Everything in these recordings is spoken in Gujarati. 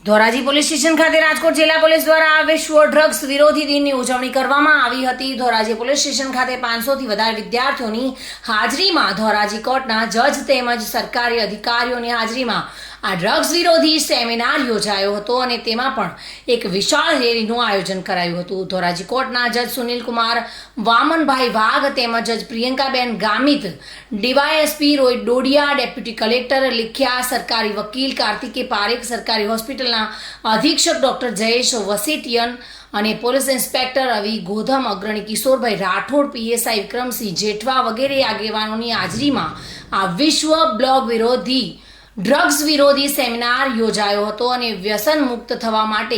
ધોરાજી પોલીસ સ્ટેશન ખાતે રાજકોટ જિલ્લા પોલીસ દ્વારા વિશ્વ ડ્રગ્સ વિરોધી દિનની ઉજવણી કરવામાં આવી હતી। ધોરાજી પોલીસ સ્ટેશન ખાતે 500થી વધારે વિદ્યાર્થીઓની હાજરીમાં ધોરાજી કોર્ટના જજ તેમજ સરકારી અધિકારીઓની હાજરીમાં આ ડ્રગ્સ વિરોધી સેમિનાર યોજાયો હતો અને તેમાં પણ એક વિશાળ રેલીનું આયોજન કરાયું હતું। ધોરાજી કોર્ટના જજ સુનિલકુમાર વામનભાઈ વાઘ તેમજ જજ Priyankaben Gamit, DYSP Rohit Dodiya, deputy collector Likhiya, સરકારી વકીલ કાર્તિકે પારેખ, સરકારી હોસ્પિટલના અધિક્ષક ડોક્ટર જયેશ વસેટિયન અને પોલીસ ઇન્સ્પેક્ટર રવિ ગોધમ, અગ્રણી કિશોરભાઈ રાઠોડ, પીએસઆઈ વિક્રમસિંહ જેઠવા વગેરે આગેવાનોની હાજરીમાં આ વિશ્વ ડ્રગ્સ વિરોધી સેમિનાર યોજાયો હતો અને વ્યસન મુક્ત થવા માટે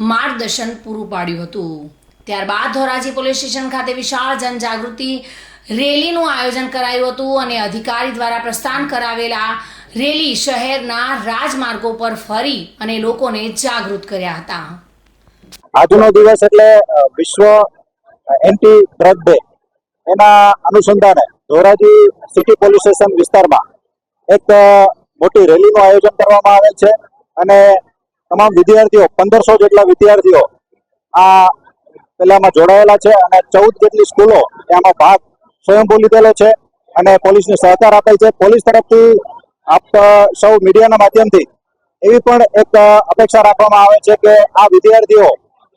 માર્ગદર્શન પૂરું પાડ્યું હતું। ત્યારબાદ ધોરાજી પોલીસ સ્ટેશન ખાતે વિશાળ જનજાગૃતિ રેલીનું આયોજન કરાયું હતું અને અધિકારી દ્વારા પ્રસ્થાન કરાવેલા રેલી શહેરના રાજમાર્ગો પર ફરી અને લોકોને જાગૃત કર્યા હતા। આજનો દિવસ એટલે વિશ્વ એન્ટી ડ્રગ ડે, એના અનુસંધાને ધોરાજી સિટી પોલીસ સ્ટેશન વિસ્તારમાં એક મોટી રેલીનું આયોજન કરવામાં આવેલ છે અને તમામ વિદ્યાર્થીઓ 1500 જેટલા વિદ્યાર્થીઓ આ પેલામાં જોડાયેલા છે અને 14 જેટલી સ્કૂલો એમાં ભાગ સ્વયંભૂ લીધેલો છે અને પોલીસને સહકાર આપેલ છે। પોલીસ તરફથી આપ સૌ મીડિયાના માધ્યમથી એવી પણ એક અપેક્ષા રાખવામાં આવે છે કે આ વિદ્યાર્થીઓ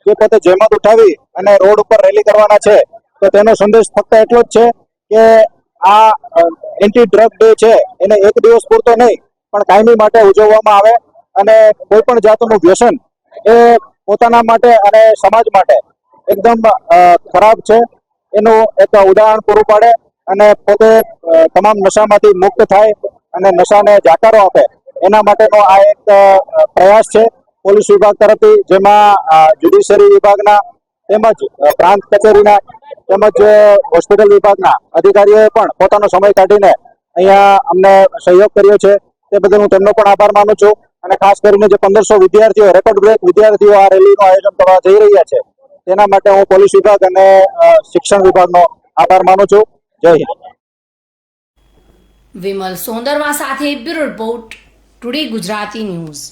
જે પોતે જહેમત ઉઠાવી અને રોડ ઉપર રેલી કરવાના છે તો તેનો સંદેશ ફક્ત એટલો જ છે કે આ એન્ટી ડ્રગ ડે છે એને એક દિવસ પૂરતો નહીં પણ કાયમી માટે ઉજવવામાં આવે અને કોઈ પણ જાતનું વ્યસન એ પોતાના માટે અને સમાજ માટે એકદમ ખરાબ છે એનું એક ઉદાહરણ પૂરું પાડે અને પોતે તમામ નશામાંથી મુક્ત થાય અને નશાને જાકારો આપે એના માટેનો આ એક પ્રયાસ છે પોલીસ વિભાગ તરફથી, જેમાં જ્યુડિશિયરી વિભાગના તેમજ પ્રાંત કચેરીના તેમજ હોસ્પિટલ વિભાગના અધિકારીઓએ પણ પોતાનો સમય કાઢીને અહીંયા અમને સહયોગ કર્યો છે। તે બદલ હું તેમનો પણ આભાર માનું છું અને ખાસ કરીને જે 1500 વિદ્યાર્થીઓ, રેકોર્ડ બ્રેક વિદ્યાર્થીઓ આ રેલીનું આયોજન કરવા જઈ રહ્યા છે તેના માટે હું પોલીસ વિભાગ અને શિક્ષણ વિભાગનો આભાર માનું છું। જય હિન્દ। વિમલ સોંદરવા સાથે bureau report, today Gujarati news.